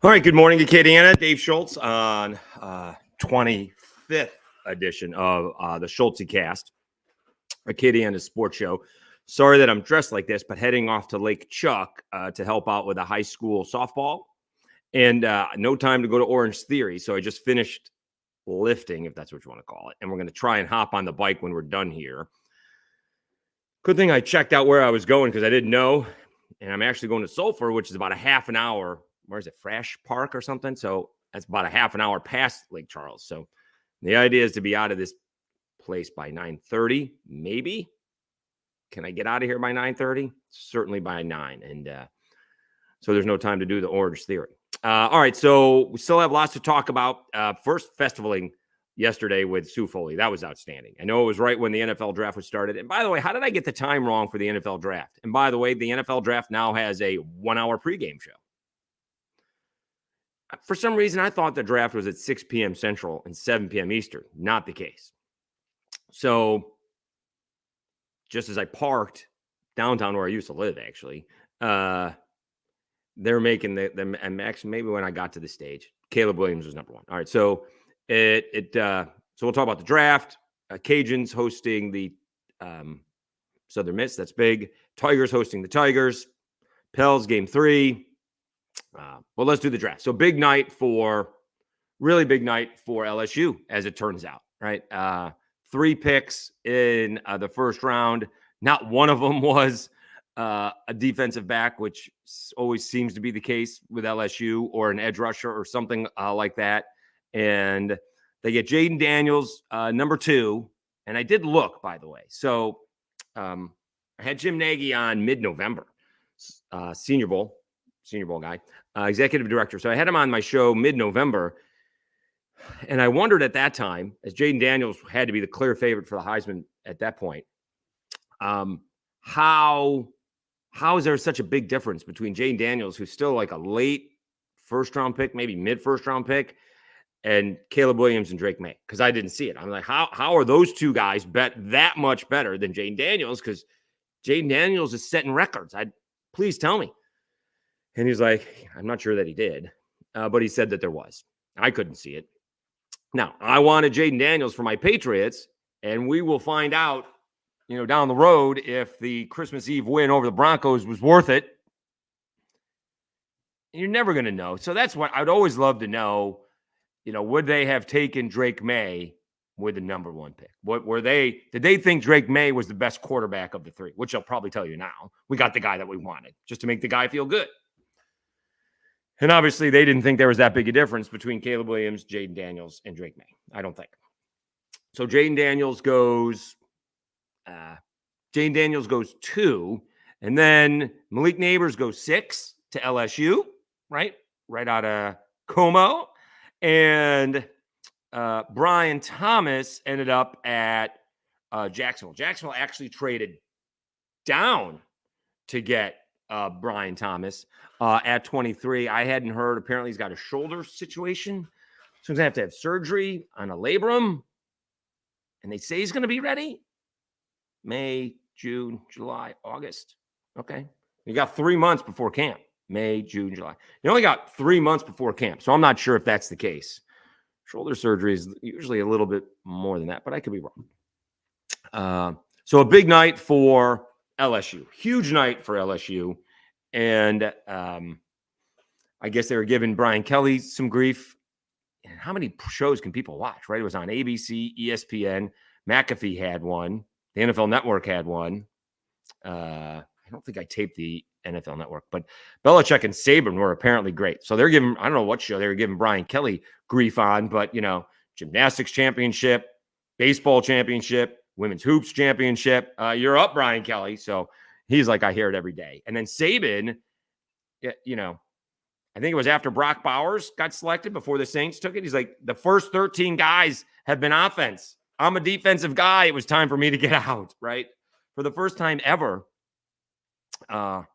All right, good morning, Acadiana. Dave Schultz on 25th edition of the Schultzycast, Acadiana sports show. Sorry that I'm dressed like this, but heading off to Lake Chuck to help out with a high school softball, and no time to go to Orange Theory, so I just finished lifting, if that's what you want to call it, and we're going to try and hop on the bike when we're done here. Good thing I checked out where I was going because I didn't know, and I'm actually going to Sulphur, which is about a half an hour. Where is it, Fresh Park or something? So that's about a half an hour past Lake Charles. So the idea is to be out of this place by 9:30, maybe. Can I get out of here by 9:30? Certainly by 9. And so there's no time to do the Orange Theory. All right, so we still have lots to talk about. First, festivaling yesterday with Sue Foley. That was outstanding. I know it was right when the NFL draft was started. And by the way, how did I get the time wrong for the NFL draft? And by the way, the NFL draft now has a 1-hour pregame show. For some reason, I thought the draft was at 6 p.m. Central and 7 p.m. Eastern. Not the case. So just as I parked downtown where I used to live, actually, they're making the and actually maybe when I got to the stage, Caleb Williams was number one. All right, so so we'll talk about the draft. Cajuns hosting the Southern Miss. That's big. Tigers hosting the Tigers. Pels game 3. Well, let's do the draft. So really big night for LSU, as it turns out, right? 3 picks in the first round. Not one of them was a defensive back, which always seems to be the case with LSU, or an edge rusher or something like that. And they get Jaden Daniels, number 2. And I did look, by the way. So I had Jim Nagy on mid-November, Senior Bowl guy, executive director. So I had him on my show mid-November. And I wondered at that time, as Jaden Daniels had to be the clear favorite for the Heisman at that point, how is there such a big difference between Jaden Daniels, who's still like a late first-round pick, maybe mid-first-round pick, and Caleb Williams and Drake May? Because I didn't see it. I'm like, how are those two guys bet that much better than Jaden Daniels? Because Jaden Daniels is setting records. Please tell me. And he's like, I'm not sure that he did, but he said that there was. I couldn't see it. Now, I wanted Jaden Daniels for my Patriots, and we will find out, down the road if the Christmas Eve win over the Broncos was worth it. You're never going to know. So that's what I'd always love to know. Would they have taken Drake May with the number 1 pick? Did they think Drake May was the best quarterback of the 3? Which I'll probably tell you now. We got the guy that we wanted just to make the guy feel good. And obviously, they didn't think there was that big a difference between Caleb Williams, Jaden Daniels, and Drake May. I don't think. So Jaden Daniels goes 2, and then Malik Neighbors goes 6 to LSU, right out of Como, and Brian Thomas ended up at Jacksonville. Jacksonville actually traded down to get Brian Thomas at 23. I hadn't heard. Apparently, he's got a shoulder situation. So he's going to have surgery on a labrum. And they say he's going to be ready May, June, July, August. Okay. You got 3 months before camp. May, June, July. You only got 3 months before camp. So I'm not sure if that's the case. Shoulder surgery is usually a little bit more than that, but I could be wrong. So a big night for LSU. Huge night for LSU. And I guess they were giving Brian Kelly some grief. And how many shows can people watch, right? It was on ABC, ESPN. McAfee had one. The NFL Network had one. I don't think I taped the NFL Network, but Belichick and Saban were apparently great. So they're giving, I don't know what show they were giving Brian Kelly grief on, but, gymnastics championship, baseball championship, women's hoops championship. You're up, Brian Kelly. So he's like, I hear it every day. And then Saban, I think it was after Brock Bowers got selected before the Saints took it. He's like, the first 13 guys have been offense. I'm a defensive guy. It was time for me to get out, right? For the first time ever, the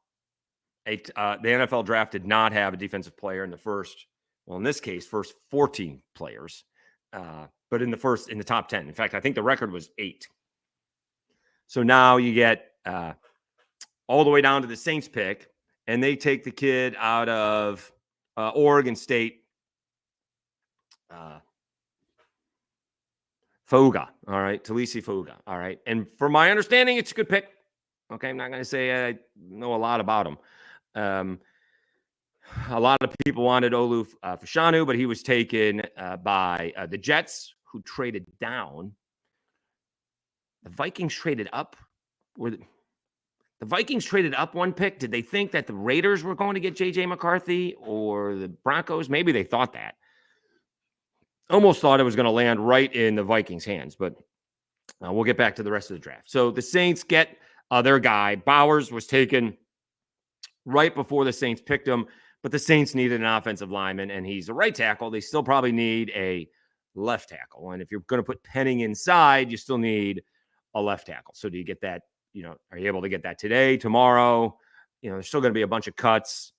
NFL draft did not have a defensive player in the first, in this case, first 14 players, but in the top 10. In fact, I think the record was 8. So now you get all the way down to the Saints pick, and they take the kid out of Oregon State, Fuga. All right, Talisi Fuga. All right, and from my understanding, it's a good pick. Okay, I'm not going to say I know a lot about him. A lot of people wanted Olu Fashanu, but he was taken by the Jets, who traded down. The Vikings traded up. The Vikings traded up one pick. Did they think that the Raiders were going to get J.J. McCarthy or the Broncos? Maybe they thought that. Almost thought it was going to land right in the Vikings' hands, but we'll get back to the rest of the draft. So the Saints get their guy. Bowers was taken right before the Saints picked him, but the Saints needed an offensive lineman, and he's a right tackle. They still probably need a left tackle. And if you're going to put Penning inside, you still need a left tackle. So do you get that? Are you able to get that today, tomorrow? There's still going to be a bunch of cuts,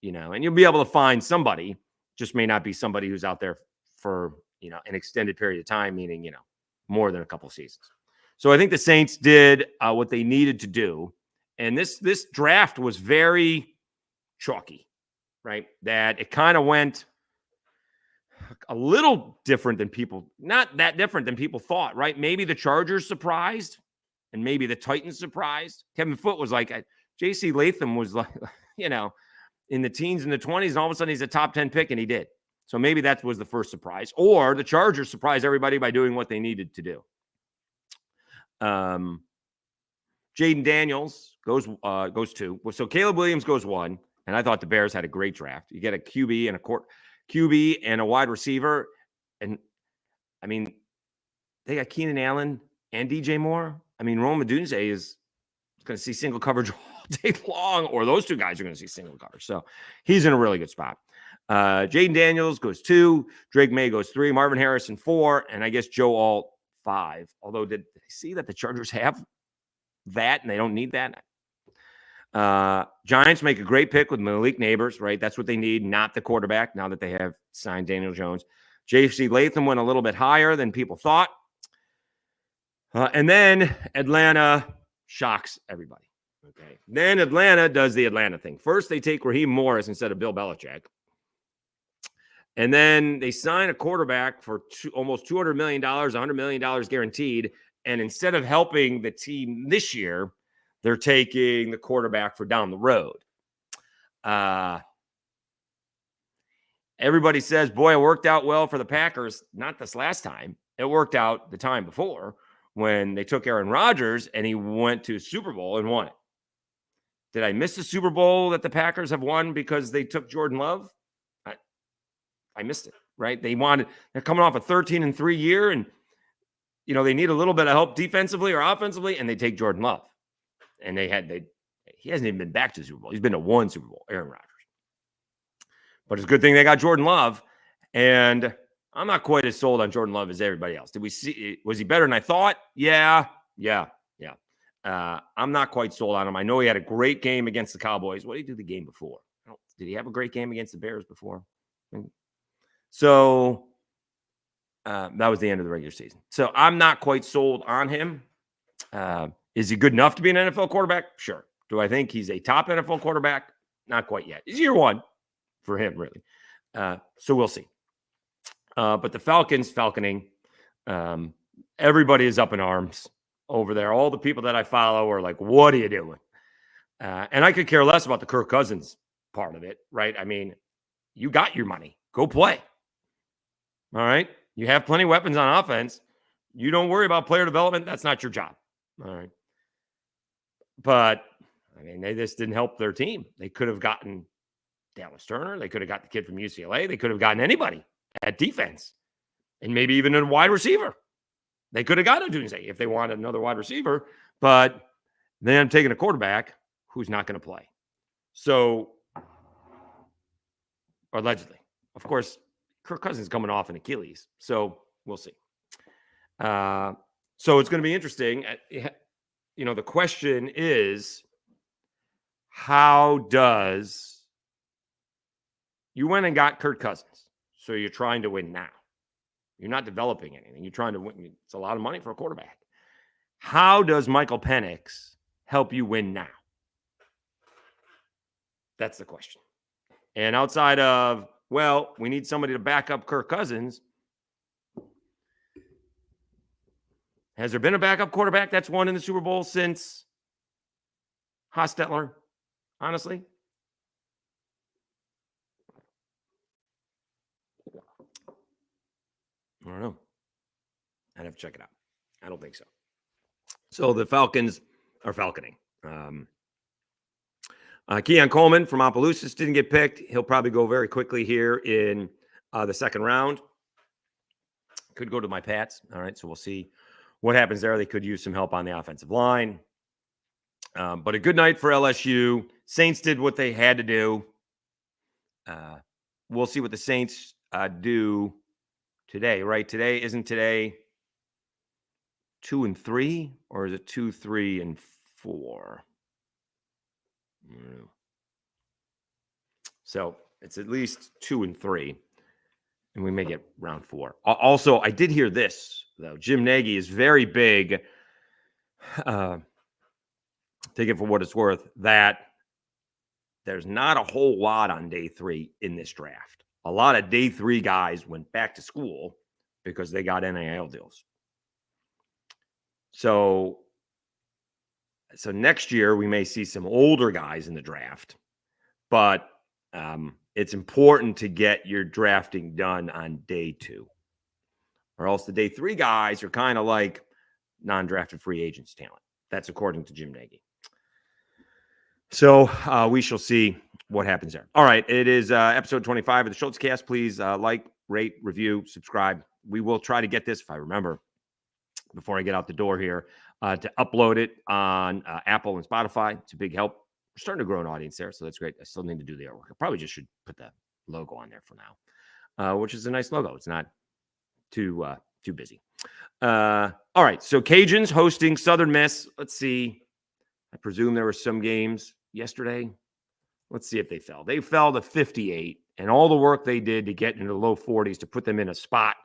and you'll be able to find somebody. Just may not be somebody who's out there for, an extended period of time, meaning, more than a couple seasons. So I think the Saints did what they needed to do. And this draft was very chalky, right? That it kind of went a little different than not that different than people thought, right? Maybe the Chargers surprised and maybe the Titans surprised. Kevin Foote was like, J.C. Latham was like, in the teens and the 20s, and all of a sudden he's a top 10 pick, and he did. So maybe that was the first surprise. Or the Chargers surprised everybody by doing what they needed to do. Jaden Daniels goes 2. So Caleb Williams goes 1, and I thought the Bears had a great draft. You get a QB and a wide receiver, and I mean, they got Keenan Allen and DJ Moore. I mean, Rome Odunze is going to see single coverage all day long, or those two guys are going to see single coverage. So he's in a really good spot. Jaden Daniels goes 2, Drake May goes 3, Marvin Harrison 4, and I guess Joe Alt 5. Although, did I see that the Chargers have that and they don't need that? Giants make a great pick with Malik Neighbors, right? That's what they need, not the quarterback, now that they have signed Daniel Jones. J.C. Latham went a little bit higher than people thought. And then Atlanta shocks everybody. Okay. Then Atlanta does the Atlanta thing. First, they take Raheem Morris instead of Bill Belichick. And then they sign a quarterback for almost $200 million, $100 million guaranteed. And instead of helping the team this year, they're taking the quarterback for down the road. Everybody says, boy, it worked out well for the Packers. Not this last time. It worked out the time before when they took Aaron Rodgers and he went to Super Bowl and won it. Did I miss the Super Bowl that the Packers have won because they took Jordan Love? I missed it, right? They're coming off a 13-3 year, and they need a little bit of help defensively or offensively, and they take Jordan Love. And he hasn't even been back to the Super Bowl. He's been to one Super Bowl, Aaron Rodgers. But it's a good thing they got Jordan Love, and I'm not quite as sold on Jordan Love as everybody else. Was he better than I thought? Yeah. I'm not quite sold on him. I know he had a great game against the Cowboys. What did he do the game before? Did he have a great game against the Bears before? So that was the end of the regular season. So I'm not quite sold on him. Is he good enough to be an NFL quarterback? Sure. Do I think he's a top NFL quarterback? Not quite yet. It's year 1 for him, really. So we'll see. But the falconing, everybody is up in arms over there. All the people that I follow are like, what are you doing? And I could care less about the Kirk Cousins part of it, right? I mean, you got your money. Go play. All right? You have plenty of weapons on offense. You don't worry about player development. That's not your job. All right? But, I mean, they just didn't help their team. They could have gotten Dallas Turner. They could have got the kid from UCLA. They could have gotten anybody at defense and maybe even a wide receiver. They could have got Odunze if they wanted another wide receiver, but then I'm taking a quarterback who's not going to play. So, allegedly. Of course, Kirk Cousins is coming off an Achilles, so we'll see. So it's going to be interesting. The question is, how does you went and got Kirk Cousins? So you're trying to win now. You're not developing anything. You're trying to win. It's a lot of money for a quarterback. How does Michael Penix help you win now? That's the question. And outside of, well, we need somebody to back up Kirk Cousins. Has there been a backup quarterback that's won in the Super Bowl since Hostetler? Honestly, I don't know. I'd have to check it out. I don't think so. So the Falcons are falconing. Keon Coleman from Opelousas didn't get picked. He'll probably go very quickly here in the second round. Could go to my Pats. All right, so we'll see what happens there. They could use some help on the offensive line. But a good night for LSU. Saints did what they had to do. We'll see what the Saints do today, right? Isn't today 2-3, or is it 2-3-4? I don't know. So it's at least 2-3, and we may get round 4. Also, I did hear this, though. Jim Nagy is very big, take it for what it's worth, that there's not a whole lot on day 3 in this draft. A lot of day 3 guys went back to school because they got NIL deals. So next year we may see some older guys in the draft, but it's important to get your drafting done on day 2, or else the day 3 guys are kind of like non-drafted free agents talent. That's according to Jim Nagy. So we shall see what happens there. All right, it is episode 25 of the Schultzycast. Please like, rate, review, subscribe. We will try to get this, if I remember, before I get out the door here, to upload it on Apple and Spotify. It's a big help. We're starting to grow an audience there, so that's great. I still need to do the artwork. I probably just should put the logo on there for now, which is a nice logo. It's not too busy. All right, so Cajuns hosting Southern Miss. Let's see. I presume there were some games yesterday. Let's see if they fell. They fell to 58, and all the work they did to get into the low 40s to put them in a spot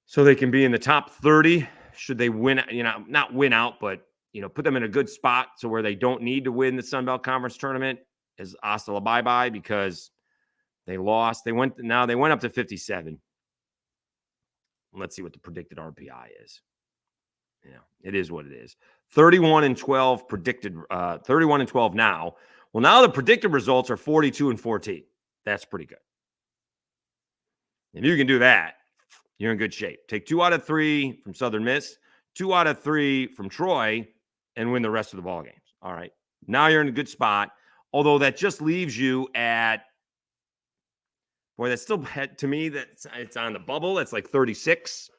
so they can be in the top 30 should they win, not win out, but, put them in a good spot so where they don't need to win the Sun Belt Conference tournament is hasta la bye-bye because they lost. They went up to 57. Let's see what the predicted RPI is. It is what it is. 31-12 predicted, 31-12 now. Well, now the predicted results are 42-14. That's pretty good. If you can do that, you're in good shape. Take 2 out of 3 from Southern Miss, 2 out of 3 from Troy, and win the rest of the ball games. All right. Now you're in a good spot. Although that just leaves you at, boy, that's still, to me, it's on the bubble. It's like 36.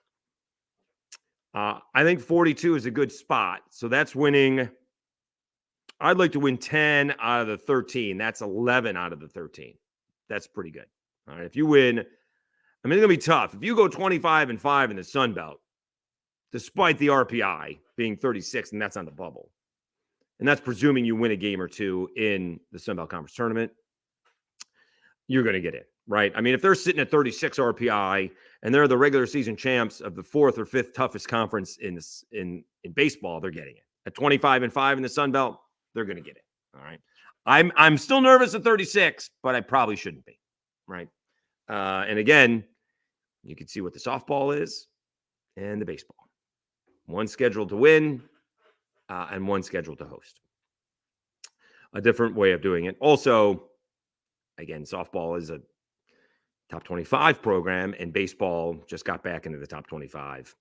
I think 42 is a good spot. So that's winning. I'd like to win 10 out of the 13. That's 11 out of the 13. That's pretty good. All right. If you win, it's going to be tough. If you go 25-5 in the Sun Belt, despite the RPI being 36, and that's on the bubble, and that's presuming you win a game or 2 in the Sun Belt Conference tournament, you're going to get in, right? If they're sitting at 36 RPI and they're the regular season champs of the 4th or 5th toughest conference in baseball, they're getting it. At 25-5 in the Sun Belt, they're going to get it. All right. I'm still nervous at 36, but I probably shouldn't be, right? And again, you can see what the softball is and the baseball. One scheduled to win and one scheduled to host. A different way of doing it. Also, again, softball is a top 25 program, and baseball just got back into the top 25.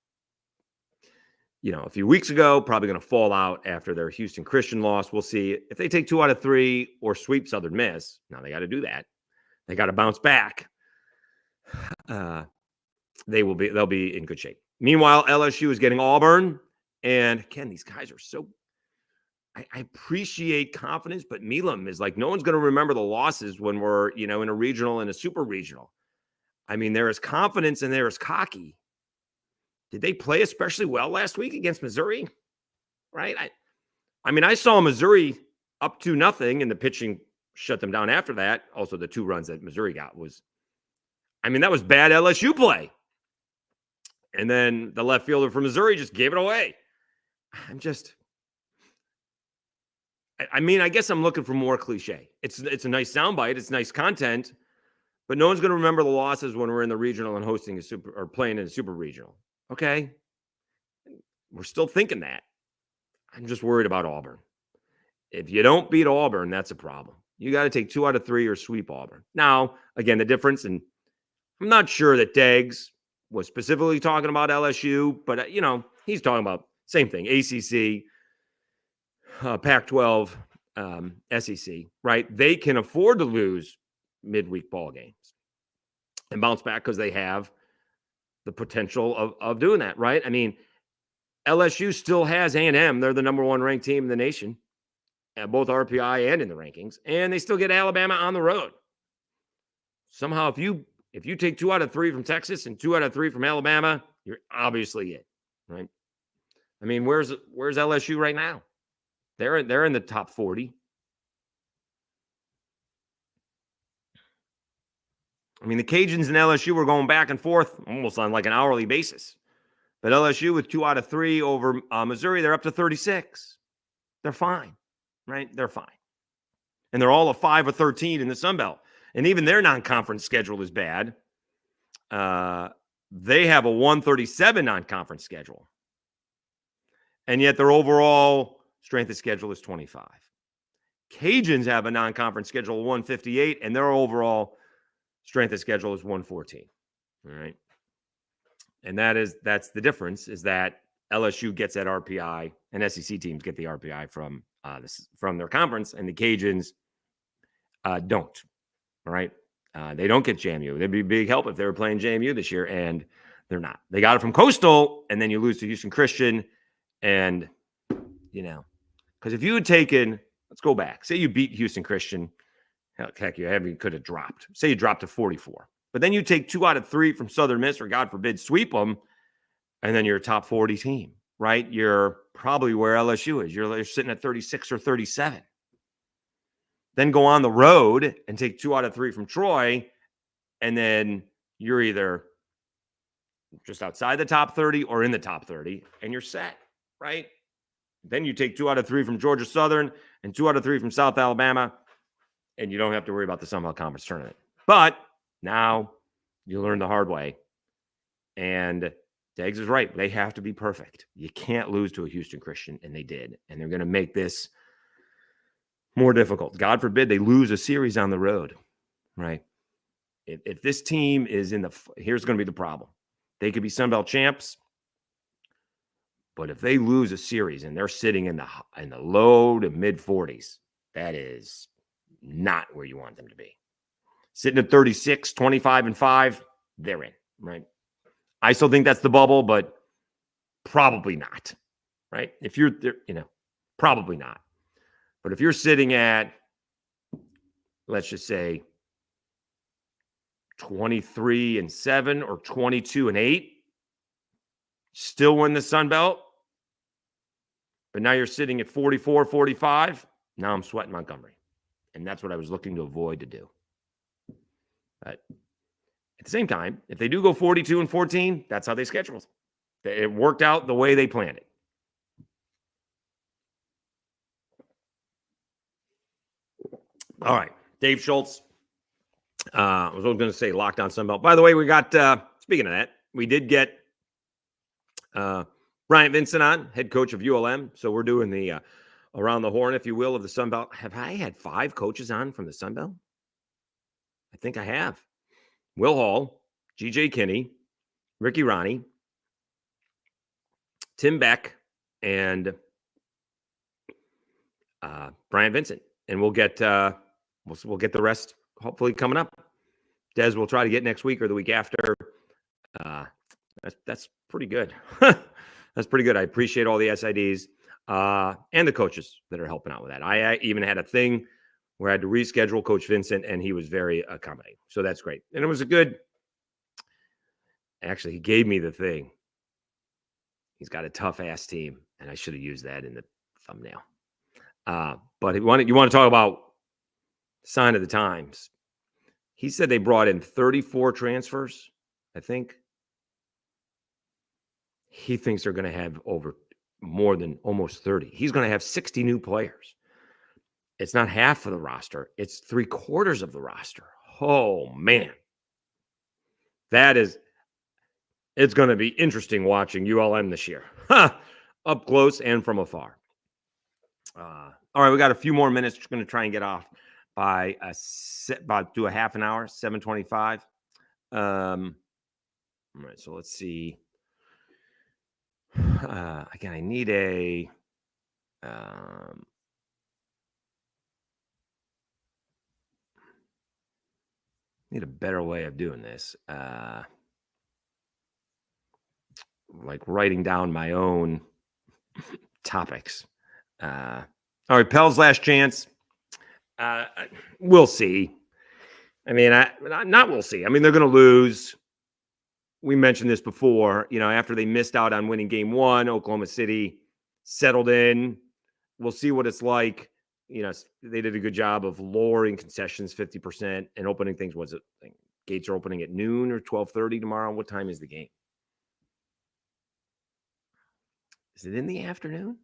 A few weeks ago, probably going to fall out after their Houston Christian loss. We'll see if they take 2 out of 3 or sweep Southern Miss. Now they got to do that. They got to bounce back. They'll be in good shape. Meanwhile, LSU is getting Auburn, and again, these guys are so. I appreciate confidence, but Milam is like, no one's going to remember the losses when we're, in a regional and a super regional. There is confidence and there is cocky. Did they play especially well last week against Missouri? Right? I saw Missouri up 2-0, and the pitching shut them down after that. Also, the 2 runs that Missouri got was, that was bad LSU play. And then the left fielder from Missouri just gave it away. I mean, I guess I'm looking for more cliche. It's a nice soundbite. It's nice content, but no one's going to remember the losses when we're in the regional and hosting a super or playing in a super regional. Okay, we're still thinking that. I'm just worried about Auburn. If you don't beat Auburn, that's a problem. You got to take 2 out of 3 or sweep Auburn. Now, again, the difference, and I'm not sure that Deggs was specifically talking about LSU, but, he's talking about same thing, ACC, Pac-12, SEC, right? They can afford to lose midweek ball games and bounce back because they have the potential of doing that, right? I mean, LSU still has A&M. They're the number 1 ranked team in the nation at both RPI and in the rankings, and they still get Alabama on the road. Somehow, if you take 2 out of 3 from Texas and 2 out of 3 from Alabama, you're obviously it, right? I mean, where's LSU right now? They're in the top 40. I mean, the Cajuns and LSU were going back and forth almost on like an hourly basis. But LSU with 2 out of 3 over Missouri, they're up to 36. They're fine, right? They're fine. And they're all a 5 or 13 in the Sun Belt. And even their non-conference schedule is bad. They have a 137 non-conference schedule. And yet their overall strength of schedule is 25. Cajuns have a non-conference schedule of 158, and their overall strength of schedule is 114. All right. And that's the difference, is that LSU gets that RPI and SEC teams get the RPI from their conference, and the Cajuns don't. All right. They don't get JMU. They'd be a big help if they were playing JMU this year, and they're not. They got it from Coastal, and then you lose to Houston Christian. And, because if you had taken, let's go back. Say you beat Houston Christian. Heck, you could have dropped. Say you dropped to 44. But then you take 2 out of 3 from Southern Miss, or God forbid, sweep them, and then you're a top 40 team, right? You're probably where LSU is. You're sitting at 36 or 37. Then go on the road and take 2 out of 3 from Troy, and then you're either just outside the top 30 or in the top 30, and you're set, right? Then you take 2 out of 3 from Georgia Southern and 2 out of 3 from South Alabama, and you don't have to worry about the Sun Belt Conference tournament. But now you learn the hard way. And Deggs is right. They have to be perfect. You can't lose to a Houston Christian, and they did. And they're going to make this more difficult. God forbid they lose a series on the road, right? If this team is here's going to be the problem. They could be Sun Belt champs, but if they lose a series and they're sitting in the low to mid 40s, that is not where you want them to be. Sitting at 36, 25-5, they're in, right? I still think that's the bubble, but probably not, right? If you're there, probably not. But if you're sitting at, let's just say, 23-7 or 22-8, still win the Sun Belt, but now you're sitting at 44, 45, now I'm sweating Montgomery. And that's what I was looking to avoid to do. But at the same time, if they do go 42-14, that's how they scheduled. It worked out the way they planned it. All right, Dave Schultz. I was going to say Lockdown Sunbelt. By the way, we got, speaking of that, we did get Bryant Vincent on, head coach of ULM. So we're doing the around the horn, if you will, of the Sunbelt. Have I had 5 coaches on from the Sunbelt? I think I have. Will Hall, G.J. Kinney, Ricky Ronnie, Tim Beck, and Bryant Vincent. And we'll get we'll get the rest hopefully coming up. Des will try to get next week or the week after. That's pretty good. That's pretty good. I appreciate all the SIDs and the coaches that are helping out with that. I even had a thing where I had to reschedule Coach Vincent, and he was very accommodating. So that's great. And it was a good – actually, he gave me the thing. He's got a tough-ass team, and I should have used that in the thumbnail. But you want to talk about sign of the times. He said they brought in 34 transfers, I think. He thinks they're going to have over more than almost 30. He's going to have 60 new players. It's not half of the roster. It's 3/4 of the roster. Oh, man. It's going to be interesting watching ULM this year. Up close and from afar. All right, we got a few more minutes. We're going to try and get off by about do a half an hour, 7:25. All right, so let's see. Again, I need a better way of doing this. Like writing down my own topics. All right, Pels last chance. We'll see. I mean, we'll see. I mean, they're going to lose. We mentioned this before. After they missed out on winning game 1, Oklahoma City settled in. We'll see what it's like. They did a good job of lowering concessions 50% and opening things. Was it gates are opening at noon or 12:30 tomorrow? What time is the game? Is it in the afternoon?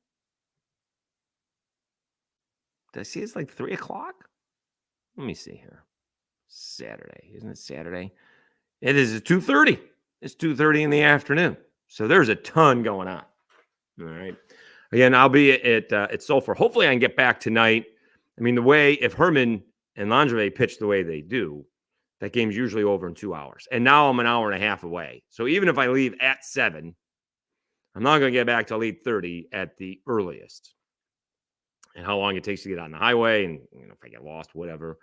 Did I see it's like 3 o'clock? Let me see here. Saturday. Isn't it Saturday? It is at 2:30. It's 2:30 in the afternoon. So there's a ton going on. All right. Again, I'll be at Sulphur. Hopefully I can get back tonight. I mean, if Herman and Langevin pitch the way they do, that game's usually over in 2 hours. And now I'm an hour and a half away. So even if I leave at 7, I'm not going to get back till 8:30 at the earliest. And how long it takes to get on the highway, and if I get lost, whatever.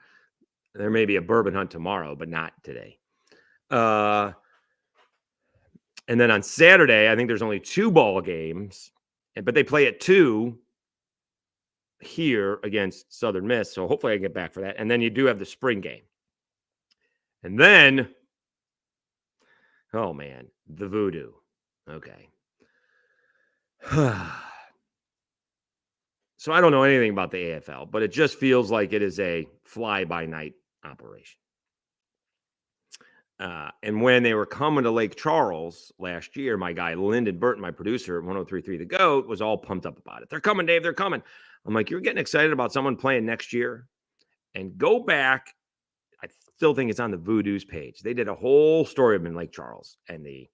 There may be a bourbon hunt tomorrow, but not today. And then on Saturday, I think there's only 2 ball games, but they play at 2 here against Southern Miss. So hopefully I can get back for that. And then you do have the spring game. And then, oh man, the voodoo. Okay. So I don't know anything about the AFL, but it just feels like it is a fly-by-night operation. And when they were coming to Lake Charles last year, my guy Lyndon Burton, my producer at 103.3 The GOAT, was all pumped up about it. They're coming, Dave. They're coming. I'm like, you're getting excited about someone playing next year? And go back. I still think it's on the Voodoo's page. They did a whole story of them in Lake Charles, and the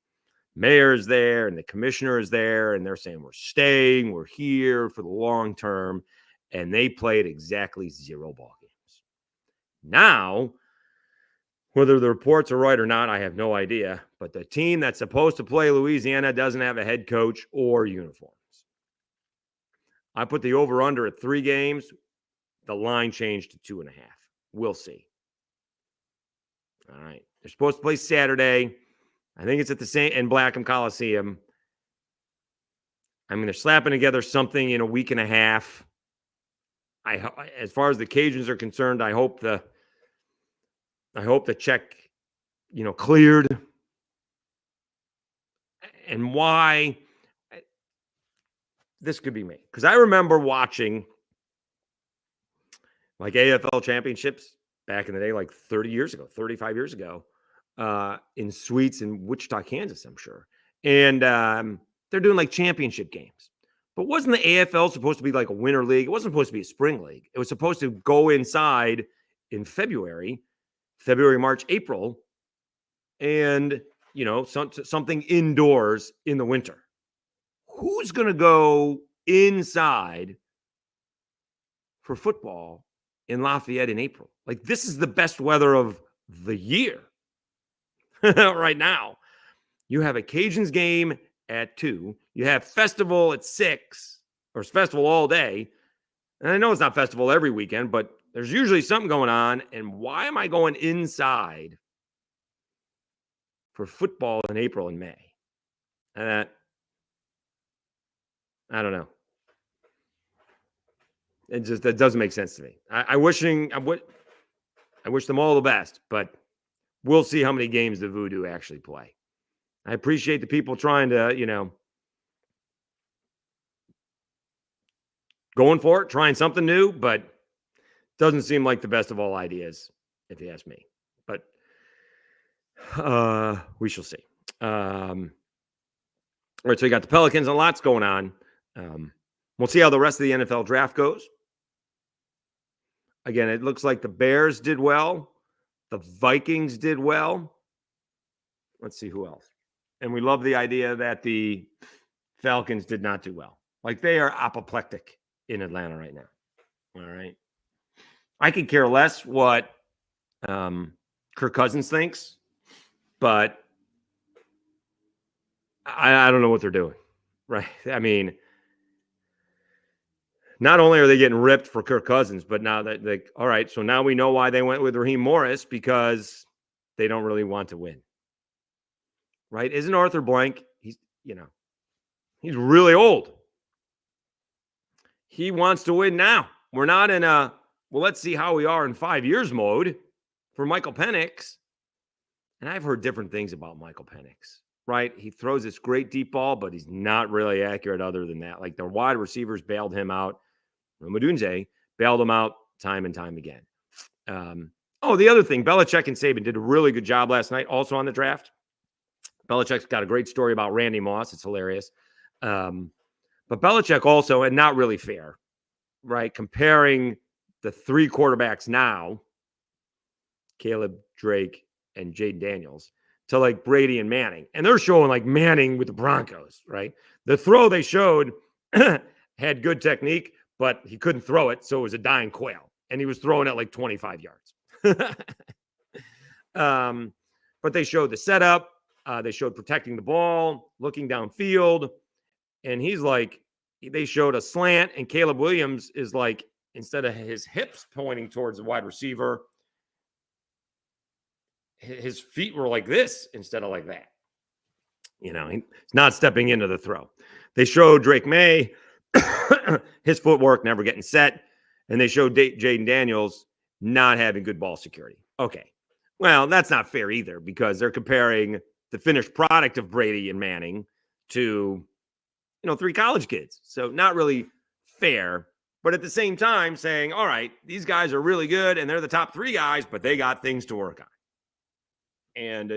mayor is there and the commissioner is there, and they're saying we're staying, we're here for the long term. And they played exactly 0 ball games. Now, whether the reports are right or not, I have no idea. But the team that's supposed to play Louisiana doesn't have a head coach or uniforms. I put the over-under at 3 games. The line changed to 2.5. We'll see. All right. They're supposed to play Saturday. I think it's at the St. and Blackham Coliseum. I mean, they're slapping together something in a week and a half. As far as the Cajuns are concerned, I hope the check, cleared. And why? This could be me. Because I remember watching like AFL championships back in the day, like 30 years ago, 35 years ago, in suites in Wichita, Kansas, I'm sure. And they're doing like championship games. But wasn't the AFL supposed to be like a winter league? It wasn't supposed to be a spring league. It was supposed to go inside in February, March, April, and, something indoors in the winter. Who's going to go inside for football in Lafayette in April? Like, this is the best weather of the year right now. You have a Cajuns game at 2. You have festival at 6, or it's festival all day. And I know it's not festival every weekend, but there's usually something going on. And why am I going inside for football in April and May? I don't know. That doesn't make sense to me. I wish them all the best, but we'll see how many games the Voodoo actually play. I appreciate the people trying to, going for it, trying something new, but doesn't seem like the best of all ideas, if you ask me. But we shall see. All right, so you got the Pelicans and lots going on. We'll see how the rest of the NFL draft goes. Again, it looks like the Bears did well. The Vikings did well. Let's see who else. And we love the idea that the Falcons did not do well. Like they are apoplectic in Atlanta right now. All right. I could care less what Kirk Cousins thinks, but I don't know what they're doing. Right. I mean, not only are they getting ripped for Kirk Cousins, but now that all right, so now we know why they went with Raheem Morris, because they don't really want to win. Right? Isn't Arthur Blank? He's really old. He wants to win now. We're not in a, well, let's see how we are in 5 years mode for Michael Penix. And I've heard different things about Michael Penix, right? He throws this great deep ball, but he's not really accurate other than that. Like the wide receivers bailed him out. Ramadunze bailed him out time and time again. The other thing, Belichick and Saban did a really good job last night, also on the draft. Belichick's got a great story about Randy Moss. It's hilarious. But Belichick also, and not really fair, right? Comparing the three quarterbacks now, Caleb, Drake, and Jaden Daniels, to like Brady and Manning. And they're showing like Manning with the Broncos, right? The throw they showed had good technique, but he couldn't throw it, so it was a dying quail. And he was throwing it like 25 yards. But they showed the setup. They showed protecting the ball, looking downfield. And he's like, they showed a slant, and Caleb Williams is like, instead of his hips pointing towards the wide receiver, his feet were like this instead of like that. He's not stepping into the throw. They showed Drake May, his footwork never getting set. And they showed Jaden Daniels not having good ball security. Okay. Well, that's not fair either, because they're comparing the finished product of Brady and Manning to, three college kids. So not really fair, but at the same time saying, all right, these guys are really good and they're the top three guys, but they got things to work on. And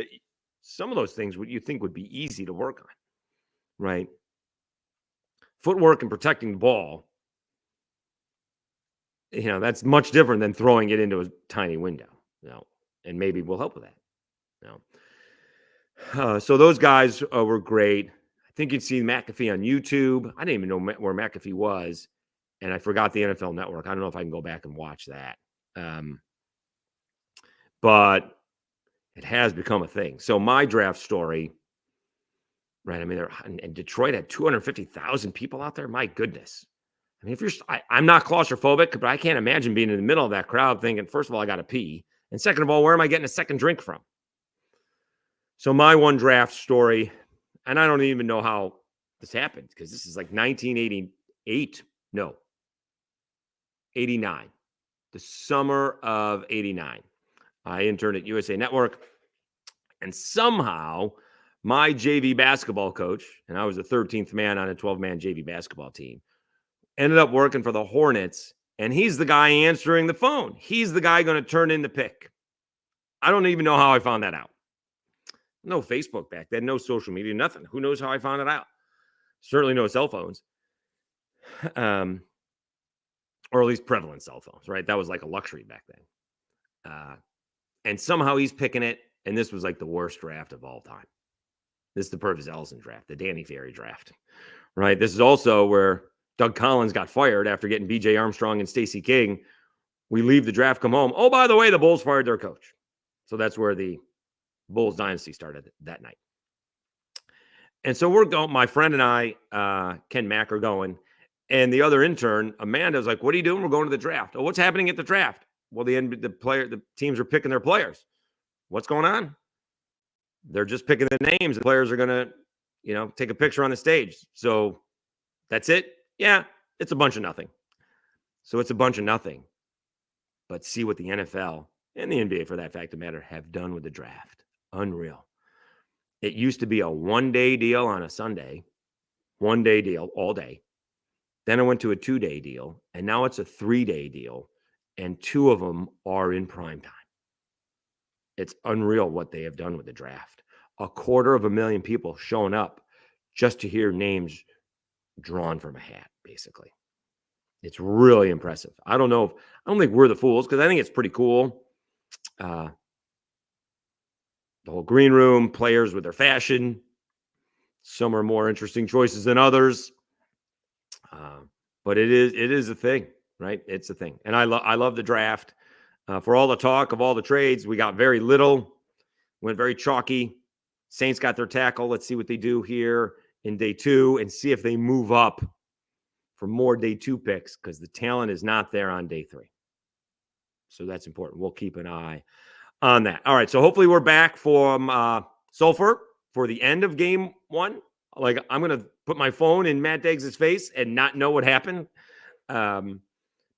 some of those things you think would be easy to work on, right? Footwork and protecting the ball, that's much different than throwing it into a tiny window, and maybe we'll help with that. So those guys were great. I think you'd see McAfee on YouTube. I didn't even know where McAfee was, and I forgot the NFL Network. I don't know if I can go back and watch that. But it has become a thing. So my draft story, right? I mean, and Detroit had 250,000 people out there. My goodness. I mean, I'm not claustrophobic, but I can't imagine being in the middle of that crowd thinking, first of all, I got to pee. And second of all, where am I getting a second drink from? So my one draft story, and I don't even know how this happened, because this is like 1988. No, 89. The summer of 89. I interned at USA Network, and somehow my JV basketball coach, and I was the 13th man on a 12-man JV basketball team, ended up working for the Hornets, and he's the guy answering the phone. He's the guy going to turn in the pick. I don't even know how I found that out. No Facebook back then, no social media, nothing. Who knows how I found it out? Certainly no cell phones. Or at least prevalent cell phones, right? That was like a luxury back then. And somehow he's picking it, and this was like the worst draft of all time. This is the Purvis Ellison draft, the Danny Ferry draft, right? This is also where Doug Collins got fired after getting B.J. Armstrong and Stacey King. We leave the draft, come home. Oh, by the way, the Bulls fired their coach. So that's where the Bulls dynasty started that night. And so we're going, my friend and I, Ken Mack, are going. And the other intern, Amanda, was like, what are you doing? We're going to the draft. Oh, what's happening at the draft? Well, the teams are picking their players. What's going on? They're just picking the names. The players are going to, take a picture on the stage. So that's it. Yeah, it's a bunch of nothing. So it's a bunch of nothing. But see what the NFL and the NBA, for that fact of matter, have done with the draft. Unreal. It used to be a one-day deal on a Sunday, one-day deal all day. Then it went to a 2-day deal, and now it's a 3-day deal, and 2 of them are in prime time. It's unreal what they have done with the draft. 250,000 people showing up just to hear names drawn from a hat, basically. It's really impressive. I don't think we're the fools because I think it's pretty cool. The whole green room, players with their fashion. Some are more interesting choices than others. But it is a thing, right? It's a thing. And I love the draft. For all the talk of all the trades, we got very little. Went very chalky. Saints got their tackle. Let's see what they do here in day 2 and see if they move up for more day 2 picks because the talent is not there on day 3. So that's important. We'll keep an eye on that. All right. So hopefully we're back from Sulphur for the end of game 1. Like I'm going to put my phone in Matt Deggs' face and not know what happened.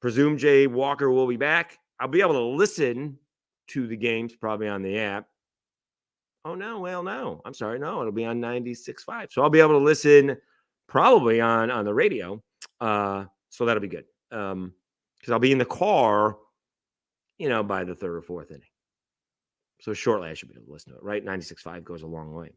Presume Jay Walker will be back. I'll be able to listen to the games probably on the app. Oh, no. Well, no. I'm sorry. No, it'll be on 96.5. So I'll be able to listen probably on the radio. So that'll be good. Because I'll be in the car, by the 3rd or 4th inning. So shortly I should be able to listen to it, right? 96.5 goes a long way.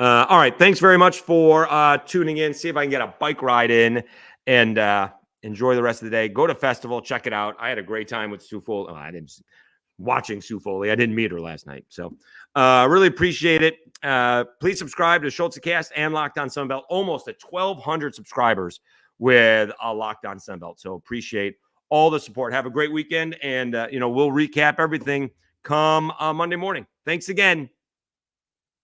All right. Thanks very much for tuning in. See if I can get a bike ride in and enjoy the rest of the day. Go to festival. Check it out. I had a great time with Sue Foley. Oh, I didn't watching Sue Foley. I didn't meet her last night. So really appreciate it. Please subscribe to Schultzycast and Locked On Sunbelt. Almost at 1,200 subscribers with a Locked On Sunbelt. So appreciate all the support. Have a great weekend. And, we'll recap everything come Monday morning. Thanks again.